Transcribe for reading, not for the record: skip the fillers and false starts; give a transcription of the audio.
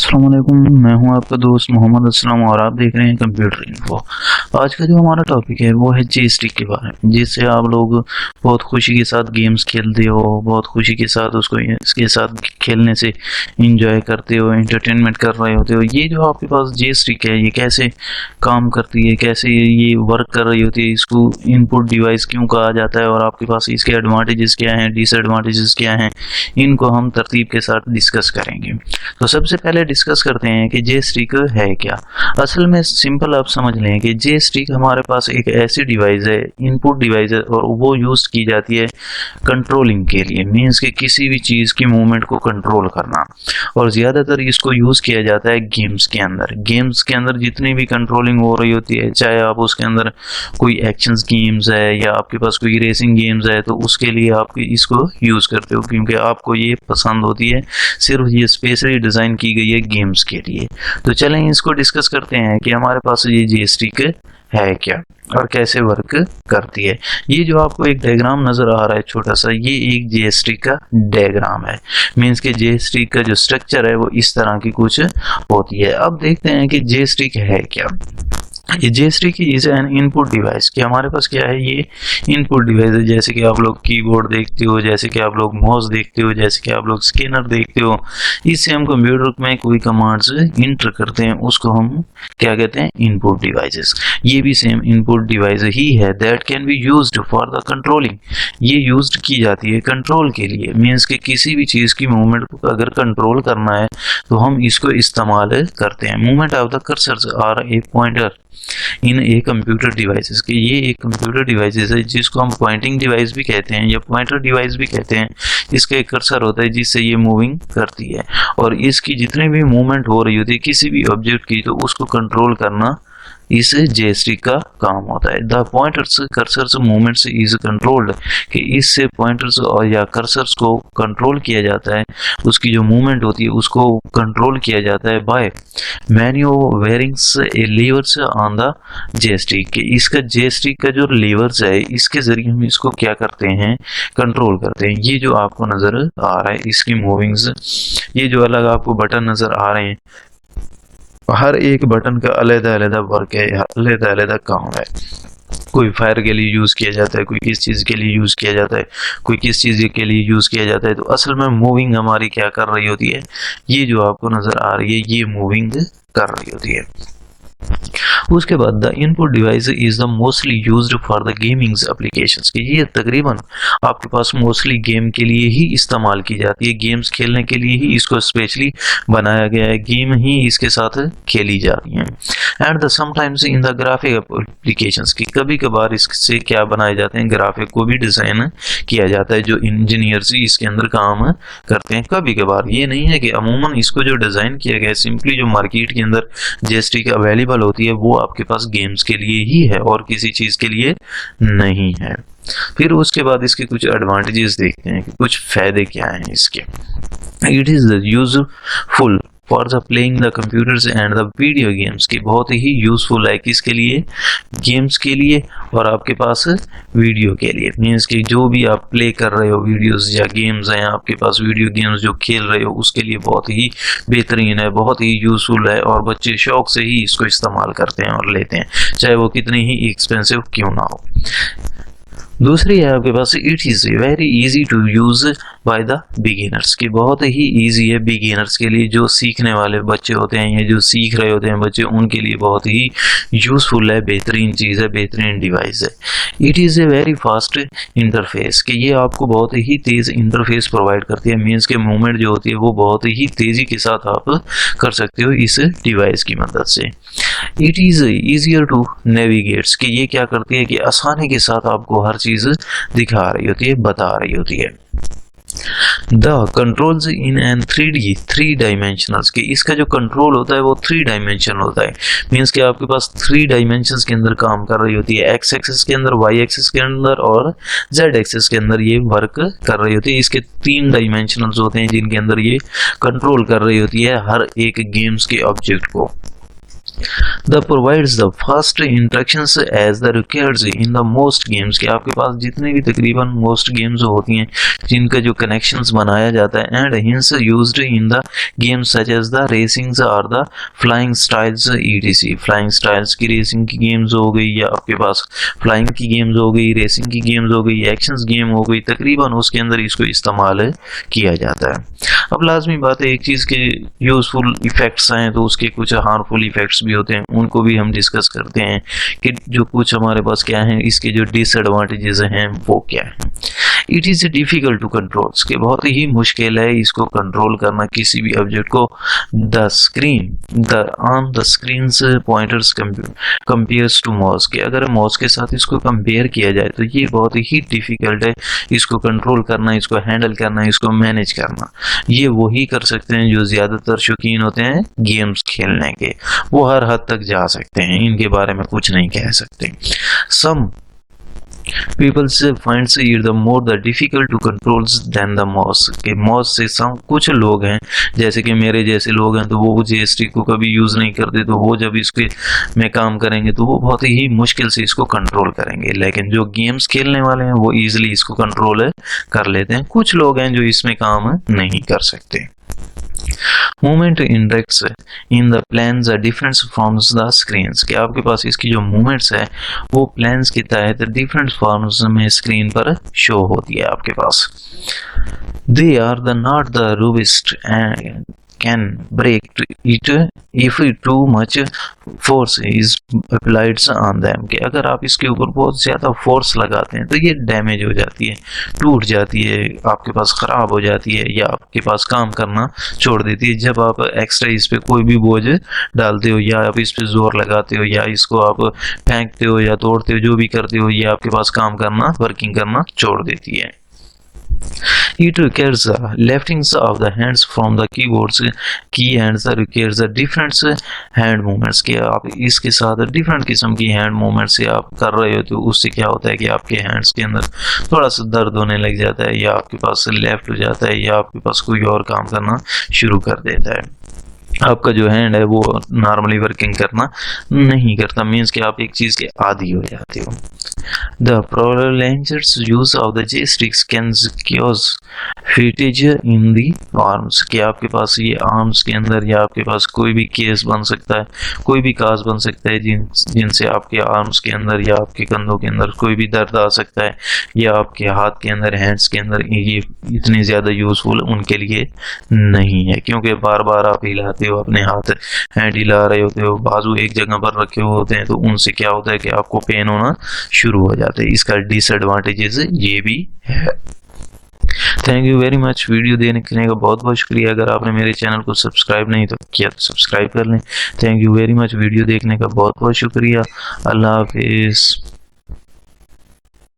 अस्सलाम वालेकुम, मैं हूं आपका दोस्त मोहम्मद असलम और आप देख रहे हैं कंप्यूटर इन्फो। आज का जो हमारा टॉपिक है वो है जॉयस्टिक के बारे में, जिससे आप लोग बहुत खुशी के साथ गेम्स खेलते हो, बहुत खुशी के साथ उसको इसके साथ खेलने से इंजॉय करते हो, एंटरटेनमेंट कर रहे होते हो। ये जो आपके पास जॉयस्टिक है ये कैसे काम करती है, कैसे ये वर्क कर रही होती है, इसको इनपुट डिवाइस क्यों कहा जाता है और आपके पास इसके एडवांटेजेस क्या हैं, डिसएडवांटेजेस क्या हैं, इनको हम तरतीब के साथ डिस्कस करेंगे। तो सबसे पहले डिस्कस करते हैं कि जॉयस्टिक है क्या। असल में सिंपल आप समझ लें कि जॉयस्टिक हमारे पास एक ऐसी डिवाइस है, इनपुट डिवाइस है, और वो यूज की जाती है कंट्रोलिंग के लिए, मींस कि किसी भी चीज़ की मूवमेंट को कंट्रोल करना। और ज़्यादातर इसको यूज़ किया जाता है गेम्स के अंदर। गेम्स के अंदर जितनी भी कंट्रोलिंग हो रही होती है, चाहे आप उसके अंदर कोई एक्शंस गेम्स है या आपके पास कोई रेसिंग गेम्स है, तो उसके लिए आप इसको यूज़ करते हो क्योंकि आपको ये पसंद होती है। सिर्फ ये स्पेशली डिज़ाइन की गई है गेम्स के लिए। तो चलें इसको डिस्कस करते हैं कि हमारे पास ये जॉयस्टिक है क्या और कैसे वर्क करती है। ये जो आपको एक डायग्राम नजर आ रहा है छोटा सा, ये एक जॉयस्टिक का डायग्राम है। मींस के जॉयस्टिक का जो स्ट्रक्चर है वो इस तरह की कुछ होती है। अब देखते हैं कि जॉयस्टिक है क्या। ये joystick is an input device कि हमारे पास क्या है, ये इनपुट डिवाइस है। जैसे कि आप लोग कीबोर्ड देखते हो, जैसे कि आप लोग माउस देखते हो, जैसे कि आप लोग स्कैनर देखते हो। इससे हम कंप्यूटर में कोई कमांड्स इंटर करते हैं, उसको हम क्या कहते हैं, इनपुट डिवाइसेस। ये भी सेम इनपुट डिवाइस ही है that can be used for the controlling. ये यूज्ड की जाती है कंट्रोल के लिए। मीन्स कि किसी भी चीज़ की मूवमेंट को अगर कंट्रोल करना है तो हम इसको इस्तेमाल करते हैं। Movement of the cursors are a pointer in a computer devices के ये एक कंप्यूटर डिवाइसेस है जिसको हम पॉइंटिंग डिवाइस भी कहते हैं या पॉइंटर डिवाइस भी कहते हैं। इसका एक कर्सर होता है जिससे ये मूविंग करती है, और इसकी जितनी भी मूवमेंट हो रही होती है किसी भी ऑब्जेक्ट की, तो उसको कंट्रोल करना इस जॉयस्टिक का काम होता है। The pointers cursors movements is controlled कि इससे पॉइंटर्स और या कर्सर्स को कंट्रोल किया जाता है, उसकी जो मूवमेंट होती है उसको कंट्रोल किया जाता है by maneuverings a levers on the joystick. कि इसका जॉयस्टिक का जो लीवर्स है इसके जरिए हम इसको क्या करते हैं, कंट्रोल करते हैं। ये जो आपको नजर आ रहा है इसकी मूविंग्स, ये जो अलग आपको बटन नजर आ रहे हैं, हर एक बटन का अलग-अलग वर्क है, अलग-अलग काम है। कोई फायर के लिए यूज़ किया जाता है, कोई किस चीज़ के लिए यूज़ किया जाता है, कोई किस चीज़ के लिए यूज़ किया जाता है। तो असल में मूविंग हमारी क्या कर रही होती है, ये जो आपको नज़र आ रही है ये मूविंग कर रही होती है। उसके बाद the input device is the mostly used for the gamings applications कि ये तकरीबन आपके पास मोस्टली गेम के लिए ही इस्तेमाल की जाती है। गेम्स खेलने के लिए ही इसको स्पेशली बनाया गया है, गेम ही इसके साथ खेली जाती हैं। And the sometimes in the graphic applications की कभी कभार इससे क्या बनाए जाते हैं, ग्राफिक को भी डिज़ाइन किया जाता है, जो इंजीनियर्स इसके अंदर काम करते हैं। कभी कभार, ये नहीं है कि अमूमन इसको जो डिज़ाइन किया गया है, सिंपली जो मार्केट के अंदर जॉयस्टिक अवेलेबल होती है वो आपके पास गेम्स के लिए ही है और किसी चीज़ के लिए नहीं है। फिर उसके बाद इसके कुछ एडवांटेजेस देखते हैं कि कुछ फायदे क्या हैं इसके। It is useful for the playing the computers and the video games की बहुत ही यूजफुल है किसके लिए, गेम्स के लिए और आपके पास वीडियो के लिए। मीन्स कि जो भी आप प्ले कर रहे हो वीडियोस या गेम्स हैं आपके पास, वीडियो गेम्स जो खेल रहे हो उसके लिए बहुत ही बेहतरीन है, बहुत ही यूजफुल है, और बच्चे शौक से ही इसको इस्तेमाल करते हैं और लेते हैं, चाहे वो कितनी ही एक्सपेंसिव क्यों ना हो। दूसरी है आपके पास, it is very easy to use by the beginners की बहुत ही इजी है बिगिनर्स के लिए, जो सीखने वाले बच्चे होते हैं या जो सीख रहे होते हैं बच्चे, उनके लिए बहुत ही यूज़फुल है, बेहतरीन चीज़ है, बेहतरीन डिवाइस है। It is a very fast interface कि ये आपको बहुत ही तेज़ इंटरफेस प्रोवाइड करती है। मीन्स के मूवमेंट जो होती है वो बहुत ही तेज़ी के साथ आप कर सकते हो इस डिवाइस की मदद से। It is easier to navigates कि ये क्या करती है कि आसानी के साथ आपको हर चीज़ दिखा रही होती है, बता रही होती है। The controls in an 3D 3 डायमेंशनल्स कि इसका जो कंट्रोल होता है वो 3 डायमेंशन होता है। मीन्स कि आपके पास 3 डायमेंशंस के अंदर काम कर रही होती है, एक्स एक्सिस के अंदर, वाई एक्सिस के अंदर और जेड एक्सिस के अंदर ये वर्क कर रही होती है। इसके 3 डायमेंशनल्स होते हैं जिनके अंदर ये कंट्रोल कर रही होती है हर एक गेम्स के ऑब्जेक्ट को। The provides the first instructions as the required in the most games, कि आपके पास जितने भी तकरीबन मोस्ट गेम्स होती हैं जिनका जो कनेक्शंस बनाया जाता है, and hence used in the games such as the racings और the flying styles ETC. Flying styles की रेसिंग की गेम्स हो गई, या आपके पास फ्लाइंग की गेम्स हो गई, रेसिंग की गेम्स हो गई, एक्शंस गेम हो गई, तकरीबन उसके अंदर इसको इस्तेमाल किया जाता है। अब लाजमी बात है, एक चीज़ के यूज़फुल इफ़ेक्ट्स हैं तो उसके कुछ हार्मफुल इफ़ेक्ट्स भी होते हैं, उनको भी हम डिस्कस करते हैं कि जो कुछ हमारे पास क्या है, इसके जो डिसएडवांटेजेस हैं वो क्या है। It is difficult to control, के बहुत ही मुश्किल है इसको कंट्रोल करना किसी भी ऑब्जेक्ट को। The screen the on the screen pointers compares to mouse, के अगर माउस के साथ इसको कंपेयर किया जाए तो ये बहुत ही डिफ़िकल्ट है इसको कंट्रोल करना, इसको हैंडल करना, इसको मैनेज करना। ये वही कर सकते हैं जो ज़्यादातर शौकीन होते हैं गेम्स खेलने के, वो हर हद तक जा सकते हैं, इनके बारे में कुछ नहीं कह सकते। सम पीपल से finds it the more the difficult to controls then the mouse, के मॉस से सम कुछ लोग हैं जैसे कि मेरे जैसे लोग हैं तो वो जीएसटी को कभी यूज़ नहीं करते, तो वो जब इसके में काम करेंगे तो वो बहुत ही मुश्किल से इसको कंट्रोल करेंगे। लेकिन जो गेम्स खेलने वाले हैं वो ईजिली इसको कंट्रोल कर लेते हैं। कुछ लोग हैं जो इसमें काम नहीं कर सकते। Movement index in the planes different froms the screens, कि आपके पास इसकी जो मूवमेंट्स है वो प्लेन्स के तहत डिफरेंट फॉर्म्स में स्क्रीन पर शो होती है आपके पास। They are the not the robust and can break it if too much force is applied on them, कि अगर आप इसके ऊपर बहुत ज़्यादा फोर्स लगाते हैं तो ये डैमेज हो जाती है, टूट जाती है, आपके पास ख़राब हो जाती है, या आपके पास काम करना छोड़ देती है। जब आप एक्स्ट्रा इस पर कोई भी बोझ डालते हो, या आप इस पर ज़ोर लगाते हो, या इसको आप फेंकते हो या तोड़ते हो, जो भी करते हो, ये आपके पास काम करना, वर्किंग करना छोड़ देती है। It requires the liftings of the hands from the keyboards key and requires the different hand movements, के आप इसके साथ डिफरेंट किस्म की हैंड मूवमेंट से आप कर रहे हो तो उससे क्या होता है कि आपके हैंड्स के अंदर थोड़ा सा दर्द होने लग जाता है, या आपके पास लेफ्ट हो जाता है, या आपके पास कोई और काम करना शुरू कर देता है। आपका जो हैंड है वो नॉर्मली वर्किंग करना नहीं करता, मीन्स कि आप एक चीज़ के आदी हो जाते हो। The prolonged use of the joysticks can cause fatigue in the arms, कि आपके पास ये आर्म्स के अंदर या आपके पास कोई भी केस बन सकता है, कोई भी काज बन सकता है जिनसे आपके आर्म्स के अंदर या आपके कंधों के अंदर कोई भी दर्द आ सकता है, या आपके हाथ के अंदर, हैंड्स के अंदर। ये इतने ज़्यादा यूज़फुल उनके लिए नहीं है, क्योंकि बार बार आप हिलाते हो अपने हाथ, हैंड हिला रहे होते हो, बाजू एक जगह पर रखे हुए होते हैं, तो उनसे क्या होता है कि आपको पेन होना शुरू हो जाता है। इसका डिसएडवांटेजेस ये भी है। Thank you very much, video देखने का बहुत बहुत शुक्रिया। अगर आपने मेरे चैनल को सब्सक्राइब नहीं तो किया तो सब्सक्राइब कर लें। Thank you very much, video देखने का बहुत बहुत शुक्रिया। अल्लाह हाफिज़।